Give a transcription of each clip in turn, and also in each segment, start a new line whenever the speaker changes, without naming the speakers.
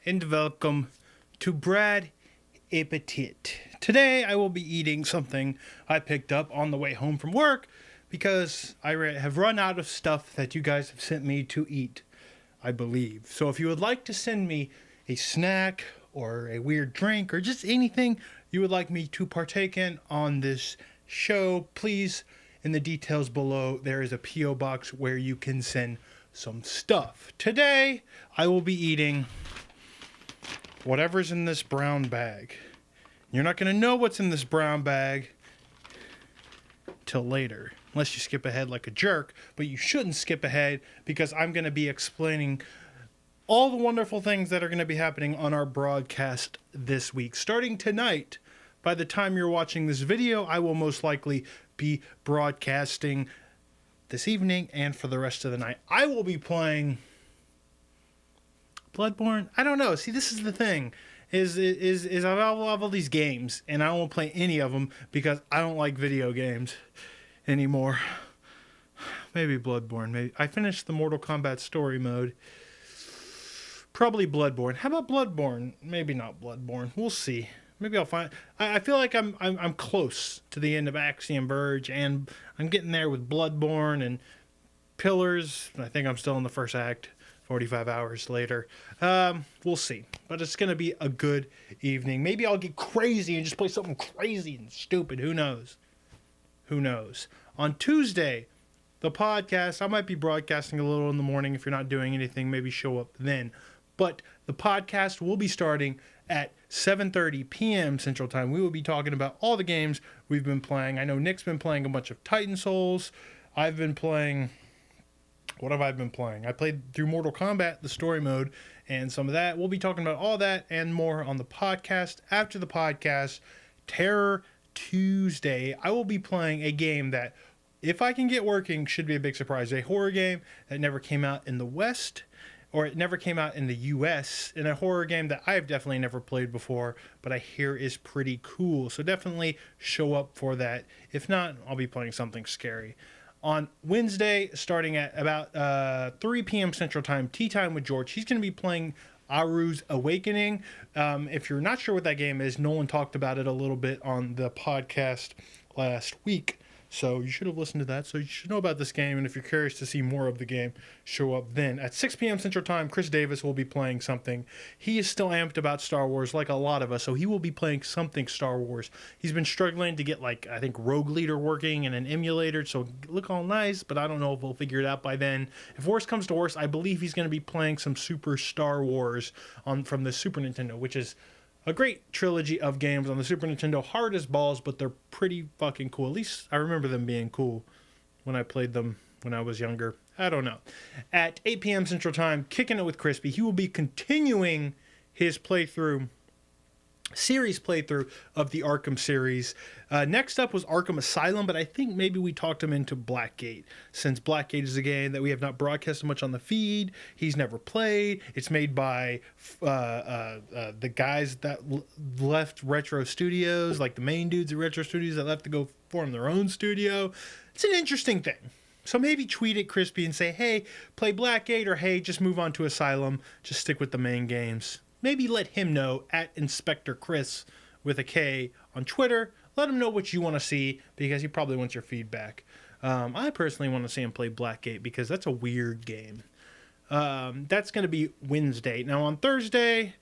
and welcome to Brad Appétit. Today I will be eating something I picked up on the way home from work because I have run out of stuff that you guys have sent me to eat, I believe. So if you would like to send me a snack or a weird drink or just anything you would like me to partake in on this show, please, in the details below, there is a P.O. box where you can send some stuff. Today, I will be eating whatever's in this brown bag. You're not going to know what's in this brown bag till later, unless you skip ahead like a jerk, but you shouldn't skip ahead because I'm going to be explaining all the wonderful things that are going to be happening on our broadcast this week. Starting tonight, by the time you're watching this video, I will most likely be broadcasting this evening and for the rest of the night. I will be playing Bloodborne. I don't know. See, this is the thing. Is I have all these games and I won't play any of them because I don't like video games anymore. Maybe Bloodborne. Maybe I finished the Mortal Kombat story mode. Probably Bloodborne. How about Bloodborne? Maybe not Bloodborne. We'll see. Maybe I'll find. I feel like I'm close to the end of Axiom Verge, and I'm getting there with Bloodborne and Pillars. I think I'm still in the first act. 45 hours later. We'll see. But it's going to be a good evening. Maybe I'll get crazy and just play something crazy and stupid. Who knows? Who knows? On Tuesday, the podcast, I might be broadcasting a little in the morning. If you're not doing anything, maybe show up then. But the podcast will be starting at 7:30 p.m. Central Time. We will be talking about all the games we've been playing. I know Nick's been playing a bunch of Titan Souls. I've been playing... What have I been playing? I played through Mortal Kombat, the story mode, and some of that. We'll be talking about all that and more on the podcast. After the podcast, Terror Tuesday, I will be playing a game that, if I can get working, should be a big surprise. A horror game that never came out in the West, or it never came out in the U.S., and a horror game that I've definitely never played before, but I hear is pretty cool. So definitely show up for that. If not, I'll be playing something scary. On Wednesday, starting at about 3 p.m. Central Time, Tea Time with George, he's going to be playing Aru's Awakening. If you're not sure what that game is, Nolan talked about it a little bit on the podcast last week. So you should have listened to that. So you should know about this game. And if you're curious to see more of the game, show up then. At 6 p.m. Central Time, Chris Davis will be playing something. He is still amped about Star Wars like a lot of us. So he will be playing something Star Wars. He's been struggling to get, I think, Rogue Leader working and an emulator. So look all nice, but I don't know if we'll figure it out by then. If worse comes to worse, I believe he's going to be playing some Super Star Wars from the Super Nintendo, which is a great trilogy of games on the Super Nintendo. Hard as balls, but they're pretty fucking cool. At least I remember them being cool when I played them when I was younger. I don't know. At 8 p.m. Central Time, Kicking It with Crispy. He will be continuing his series playthrough of the Arkham series. Next up was Arkham Asylum, but I think maybe we talked him into Blackgate, since Blackgate is a game that we have not broadcasted much on the feed. He's never played. It's made by the guys that left Retro Studios, like the main dudes at Retro Studios that left to go form their own studio. It's an interesting thing. So maybe tweet at Crispy and say, hey, play Blackgate, or hey, just move on to Asylum. Just stick with the main games. Maybe let him know at Inspector Chris with a K on Twitter. Let him know what you want to see because he probably wants your feedback. I personally want to see him play Blackgate because that's a weird game. That's going to be Wednesday. Now on Thursday,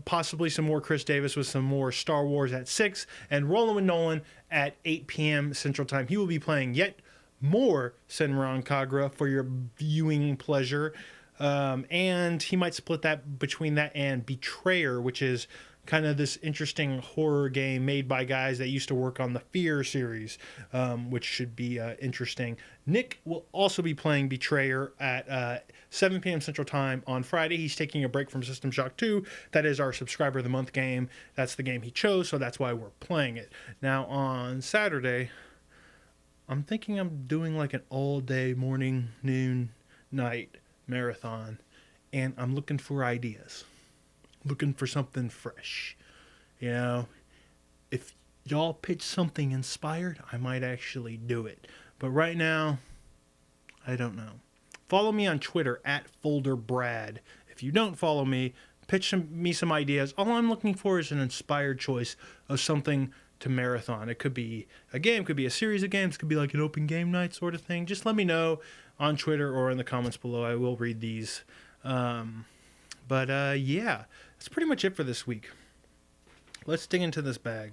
possibly some more Chris Davis with some more Star Wars at 6. And Roland with Nolan at 8 p.m. Central Time. He will be playing yet more Senran Kagura for your viewing pleasure. And he might split that between that and Betrayer, which is kind of this interesting horror game made by guys that used to work on the Fear series, which should be interesting. Nick will also be playing Betrayer at 7 p.m. Central Time on Friday. He's taking a break from System Shock 2. That is our Subscriber of the Month game. That's the game he chose, so that's why we're playing it. Now on Saturday, I'm thinking I'm doing like an all-day, morning, noon, night marathon, and I'm looking for ideas. Looking for something fresh. You know, if y'all pitch something inspired, I might actually do it. But right now, I don't know. Follow me on Twitter at FolderBrad. If you don't follow me, pitch me some ideas. All I'm looking for is an inspired choice of something to marathon. It could be a game, could be a series of games, could be like an open game night sort of thing. Just let me know on Twitter or in the comments below. I will read these. Yeah, that's pretty much it for this week. Let's dig into this bag.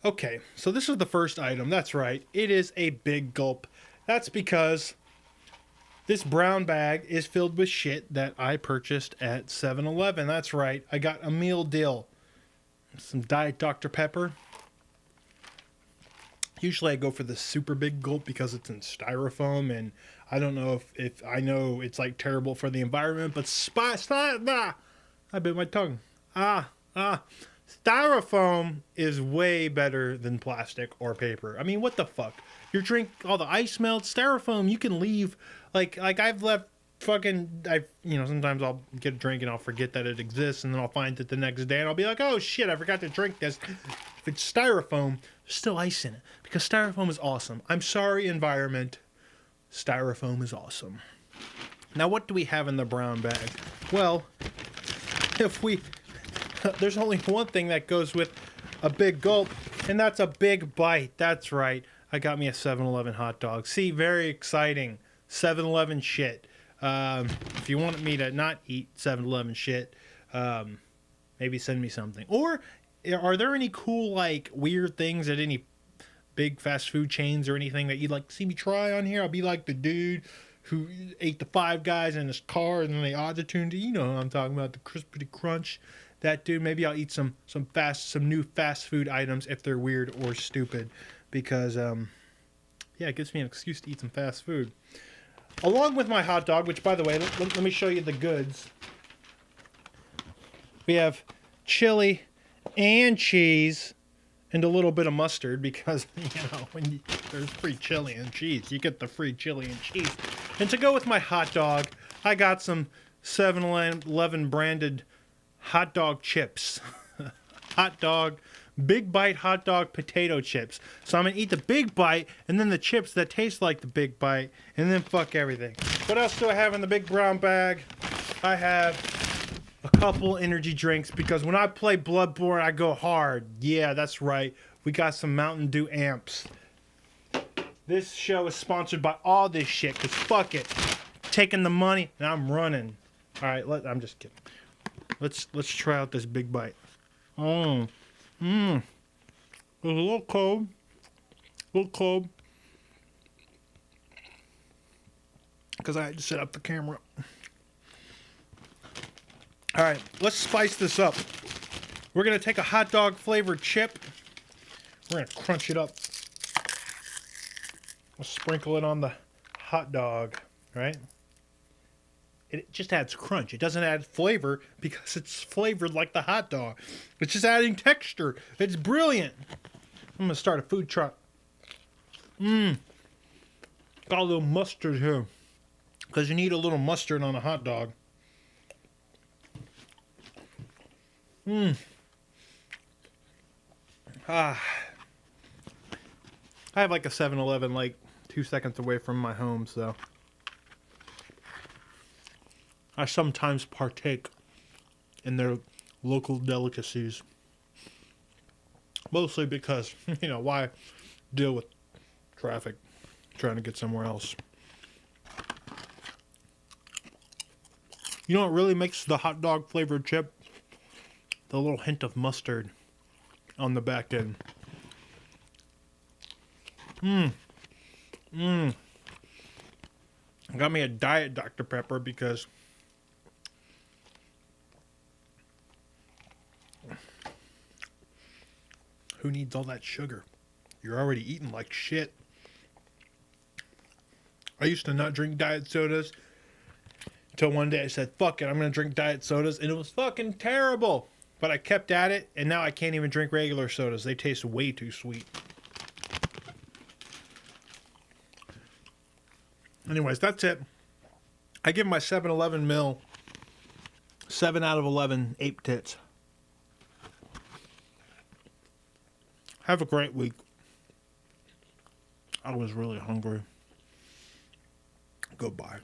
Okay, so this is the first item. That's right. It is a big gulp. That's because this brown bag is filled with shit that I purchased at 7-Eleven. That's right. I got a meal deal. Some Diet Dr. Pepper. Usually I go for the super big gulp because it's in styrofoam, and I don't know if I know it's like terrible for the environment, but I bit my tongue. Styrofoam is way better than plastic or paper. I mean, what the fuck? Your drink, all the ice melts. Styrofoam, you can leave. Like I've left sometimes I'll get a drink and I'll forget that it exists, and then I'll find it the next day and I'll be like, oh shit, I forgot to drink this. If it's styrofoam, there's still ice in it because styrofoam is awesome. I'm sorry, environment. Styrofoam is awesome. Now, what do we have in the brown bag? Well, there's only one thing that goes with a big gulp, and that's a big bite. That's right. I got me a 7-Eleven hot dog. See, very exciting. 7-Eleven shit. If you wanted me to not eat 7-Eleven shit, maybe send me something. Or are there any cool, like, weird things at any big fast food chains or anything that you'd like to see me try on here? I'll be like the dude who ate the Five Guys in his car and then they auto-tuned it. You know who I'm talking about, the Crispity Crunch. That dude. Maybe I'll eat some new fast food items if they're weird or stupid, because it gives me an excuse to eat some fast food. Along with my hot dog, which, by the way, let me show you the goods. We have chili and cheese and a little bit of mustard because, when there's free chili and cheese, you get the free chili and cheese. And to go with my hot dog, I got some 7-Eleven branded hot dog chips. Big bite hot dog potato chips. So I'm going to eat the big bite and then the chips that taste like the big bite and then fuck everything. What else do I have in the big brown bag? I have a couple energy drinks because when I play Bloodborne, I go hard. Yeah, that's right. We got some Mountain Dew amps. This show is sponsored by all this shit because fuck it. Taking the money and I'm running. All right, I'm just kidding. Let's try out this big bite. It's a little cold. Because I had to set up the camera. All right, let's spice this up. We're going to take a hot dog flavored chip. We're going to crunch it up. We'll sprinkle it on the hot dog, right? It just adds crunch. It doesn't add flavor because it's flavored like the hot dog. It's just adding texture. It's brilliant. I'm going to start a food truck. Got a little mustard here because you need a little mustard on a hot dog. I have like a 7-Eleven like 2 seconds away from my home, so I sometimes partake in their local delicacies. Mostly because, why deal with traffic trying to get somewhere else? You know what really makes the hot dog flavored chip? The little hint of mustard on the back end. I got me a Diet Dr. Pepper because who needs all that sugar? You're already eating like shit. I used to not drink diet sodas until one day I said, fuck it, I'm going to drink diet sodas. And it was fucking terrible. But I kept at it, and now I can't even drink regular sodas. They taste way too sweet. Anyways, that's it. I give my 7-Eleven meal 7 out of 11 ape tits. Have a great week. I was really hungry. Goodbye.